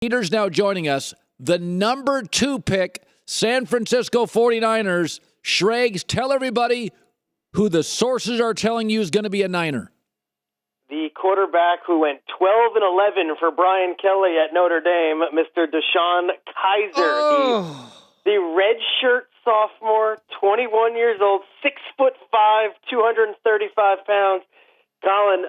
Peter's now joining us. The number 2 pick, San Francisco 49ers. Schrags, tell everybody who the sources are telling you is going to be a Niner. The quarterback who went 12-11 for Brian Kelly at Notre Dame, Mr. Deshaun Kizer, the redshirt sophomore, 21 years old, 6'5", 235 pounds. Colin,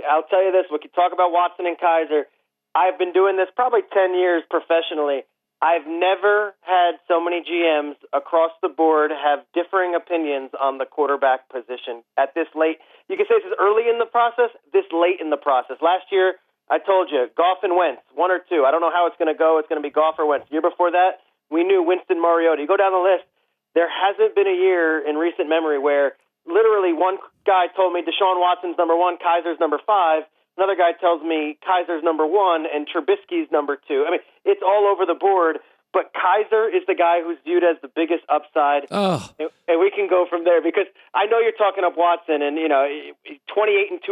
I'll tell you this: we could talk about Watson and Kizer. I've been doing this probably 10 years professionally. I've never had so many GMs across the board have differing opinions on the quarterback position at this late. You can say this is early in the process, this late in the process. Last year, I told you, Goff and Wentz, 1 or 2. I don't know how it's going to go. It's going to be Goff or Wentz. The year before that, we knew Winston Mariota. You go down the list, there hasn't been a year in recent memory where literally one guy told me Deshaun Watson's number 1, Kizer's number 5. Another guy tells me Kizer's number 1 and Trubisky's number 2. I mean, it's all over the board, but Kizer is the guy who's viewed as the biggest upside. And we can go from there because I know you're talking up Watson and, 28-2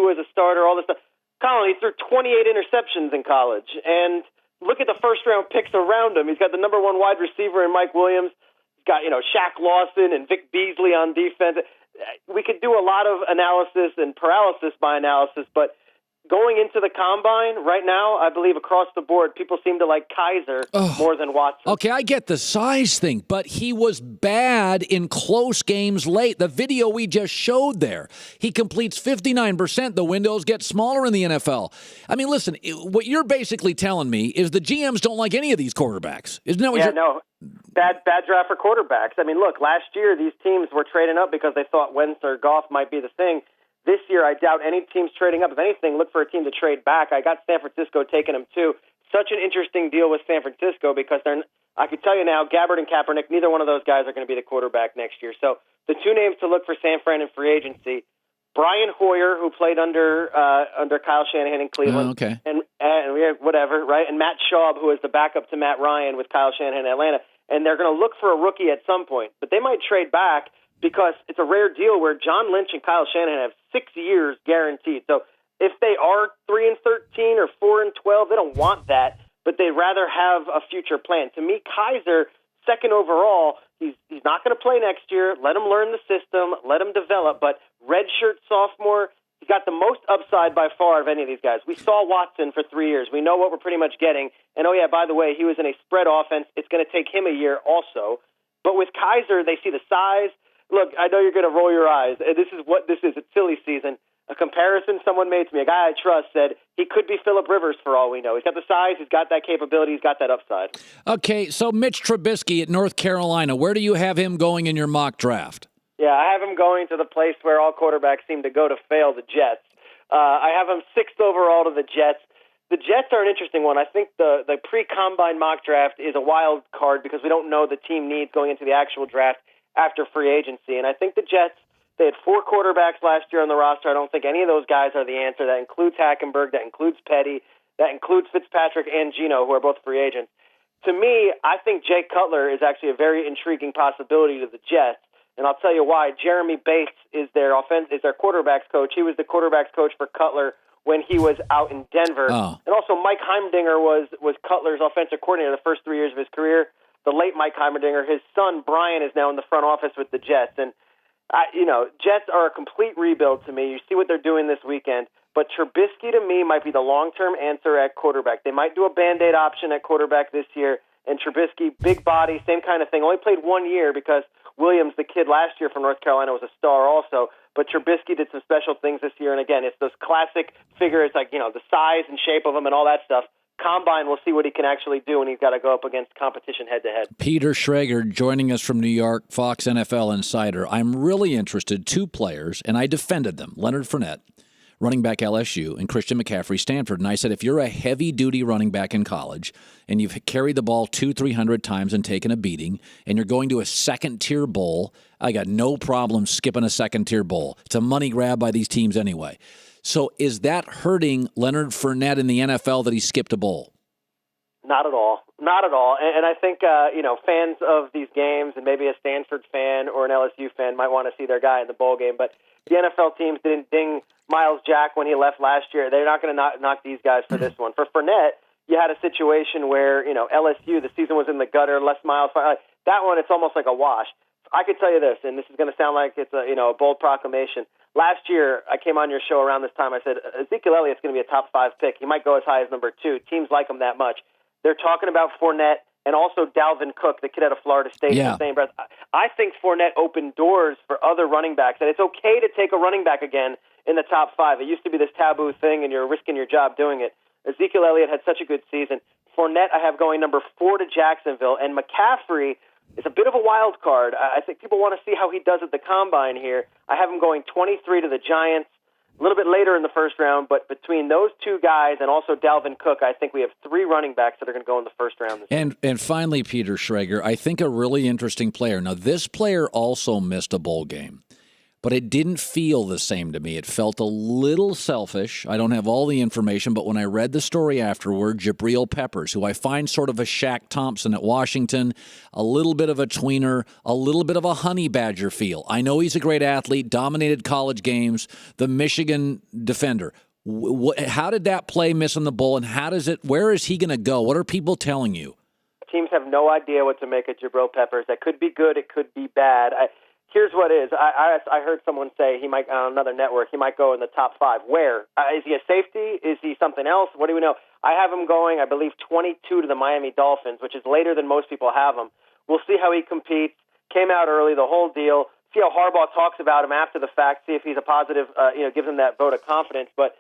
as a starter, all this stuff. Colin, he threw 28 interceptions in college. And look at the first-round picks around him. He's got the number 1 wide receiver in Mike Williams. He's got, Shaq Lawson and Vic Beasley on defense. We could do a lot of analysis and paralysis by analysis, but going into the combine right now, I believe across the board, people seem to like Kizer more than Watson. Okay, I get the size thing, but he was bad in close games late. The video we just showed there, he completes 59%. The windows get smaller in the NFL. I mean, listen, what you're basically telling me is the GMs don't like any of these quarterbacks. Isn't that what you're... No. Bad draft for quarterbacks. I mean, look, last year these teams were trading up because they thought Wentz or Goff might be the thing. This year, I doubt any team's trading up. If anything, look for a team to trade back. I got San Francisco taking them too. Such an interesting deal with San Francisco because I could tell you now, Gabbard and Kaepernick, neither one of those guys are going to be the quarterback next year. So the 2 names to look for San Fran in free agency, Brian Hoyer, who played under Kyle Shanahan in Cleveland, and whatever, right? And Matt Schaub, who is the backup to Matt Ryan with Kyle Shanahan in Atlanta. And they're going to look for a rookie at some point, but they might trade back because it's a rare deal where John Lynch and Kyle Shanahan have 6 years guaranteed. So if they are 3-13 or 4-12, they don't want that, but they'd rather have a future plan. To me, Kizer, second overall, he's not going to play next year. Let him learn the system, let him develop. But redshirt sophomore, he's got the most upside by far of any of these guys. We saw Watson for 3 years. We know what we're pretty much getting. And, by the way, he was in a spread offense. It's going to take him a year also. But with Kizer, they see the size. Look, I know you're going to roll your eyes. This is what this is. It's silly season. A comparison someone made to me, a guy I trust, said he could be Phillip Rivers for all we know. He's got the size. He's got that capability. He's got that upside. Okay, so Mitch Trubisky at North Carolina, where do you have him going in your mock draft? Yeah, I have him going to the place where all quarterbacks seem to go to fail, the Jets. I have him 6th overall to the Jets. The Jets are an interesting one. I think the pre-combine mock draft is a wild card because we don't know the team needs going into the actual draft after free agency. And I think the Jets, they had 4 quarterbacks last year on the roster. I don't think any of those guys are the answer. That includes Hackenberg, that includes Petty, that includes Fitzpatrick and Geno, who are both free agents. To me, I think Jay Cutler is actually a very intriguing possibility to the Jets. And I'll tell you why. Jeremy Bates is their quarterbacks coach. He was the quarterbacks coach for Cutler when he was out in Denver. And also Mike Heimdinger was Cutler's offensive coordinator the first 3 years of his career. The late Mike Heimerdinger, his son Brian, is now in the front office with the Jets. And, Jets are a complete rebuild to me. You see what they're doing this weekend. But Trubisky, to me, might be the long-term answer at quarterback. They might do a Band-Aid option at quarterback this year. And Trubisky, big body, same kind of thing. Only played 1 year because Williams, the kid last year from North Carolina, was a star also. But Trubisky did some special things this year. And, again, it's those classic figures like, the size and shape of him and all that stuff. Combine, we'll see what he can actually do, and he's got to go up against competition head-to-head. Peter Schrager joining us from New York, Fox NFL Insider. I'm really interested, 2 players, and I defended them, Leonard Fournette, running back LSU, and Christian McCaffrey, Stanford. And I said, if you're a heavy-duty running back in college and you've carried the ball 200-300 times and taken a beating, and you're going to a second-tier bowl, I got no problem skipping a second-tier bowl. It's a money grab by these teams anyway. So is that hurting Leonard Fournette in the NFL that he skipped a bowl? Not at all. Not at all. And I think, fans of these games and maybe a Stanford fan or an LSU fan might want to see their guy in the bowl game. But the NFL teams didn't ding Miles Jack when he left last year. They're not going to knock these guys for this one. For Fournette, you had a situation where, LSU, the season was in the gutter, Les Miles. That one, it's almost like a wash. I could tell you this, and this is going to sound like it's a bold proclamation. Last year, I came on your show around this time. I said, Ezekiel Elliott's going to be a top 5 pick. He might go as high as number 2. Teams like him that much. They're talking about Fournette and also Dalvin Cook, the kid out of Florida State, in the same breath. I think Fournette opened doors for other running backs, and it's okay to take a running back again in the top 5. It used to be this taboo thing, and you're risking your job doing it. Ezekiel Elliott had such a good season. Fournette, I have going number 4 to Jacksonville, and McCaffrey is a bit of a wild card. I think people want to see how he does at the Combine here. I have him going 23 to the Giants, a little bit later in the first round, but between those two guys and also Dalvin Cook, I think we have 3 running backs that are going to go in the first round. And finally, Peter Schrager, I think a really interesting player. Now, this player also missed a bowl game, but it didn't feel the same to me. It felt a little selfish. I don't have all the information, but when I read the story afterward, Jabrill Peppers, who I find sort of a Shaq Thompson at Washington, a little bit of a tweener, a little bit of a honey badger feel. I know he's a great athlete, dominated college games, the Michigan defender. How did that play miss on the bowl, and where is he going to go? What are people telling you? Teams have no idea what to make of Jabrill Peppers. That could be good, it could be bad. Here's what is. I heard someone say he might, on another network, he might go in the top 5. Where? Is he a safety? Is he something else? What do we know? I have him going, I believe, 22 to the Miami Dolphins, which is later than most people have him. We'll see how he competes. Came out early, the whole deal. See how Harbaugh talks about him after the fact. See if he's a positive, gives him that vote of confidence. But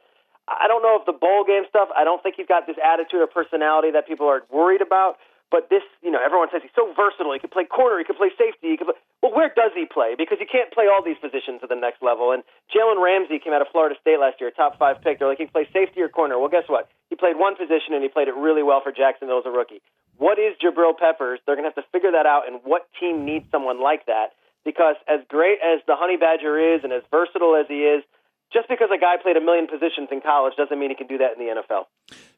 I don't know if the bowl game stuff, I don't think he's got this attitude or personality that people are worried about. But this, everyone says he's so versatile. He could play corner. He could play safety. Well, where does he play? Because you can't play all these positions at the next level. And Jalen Ramsey came out of Florida State last year, top 5 pick. They're like, he can play safety or corner. Well, guess what? He played one position, and he played it really well for Jacksonville as a rookie. What is Jabrill Peppers? They're going to have to figure that out, and what team needs someone like that? Because as great as the Honey Badger is and as versatile as he is, just because a guy played a million positions in college doesn't mean he can do that in the NFL.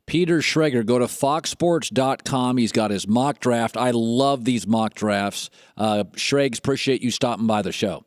Peter Schrager, go to foxsports.com. He's got his mock draft. I love these mock drafts. Schrags, appreciate you stopping by the show.